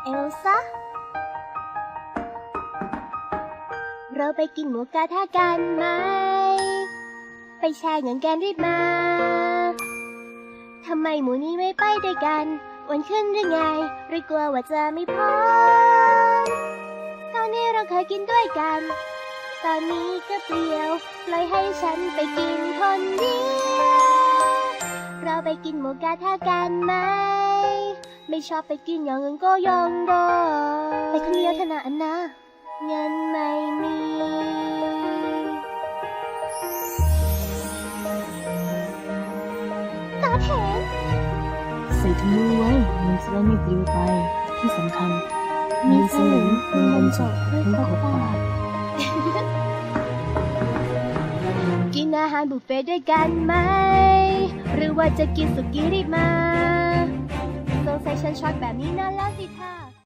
เอลซ่าเราไปกินหมูกระทะกันไหมไปแช่เงินกันรีบมาทำไมหมูนี้ไม่ไปด้วยกันอ้วนขึ้นหรือไงหรือกลัวว่าจะไม่พอตอนนี้เราเคยกินด้วยกันตอนนี้ก็เปลี่ยวปล่อยให้ฉันไปกินคนเดียวเราไปกินหมูกระทะกันไหมไม่ชอบไปกินอย่างอื่นก็ยองโดไปคนเดียวเถอะนะอันนะเงินไม่มีตาแทนใส่ถุงมือไว้มันจะได้ไม่ปลิวไปที่สำคัญมีสลึงเงินบรรจุให้ครบปาก กินอาหารบุฟเฟ่ต์ด้วยกันไหมหรือว่าจะกินสุกี้รีบมาสงสัยฉันช็อตแบบนี้นานแล้วสิท่า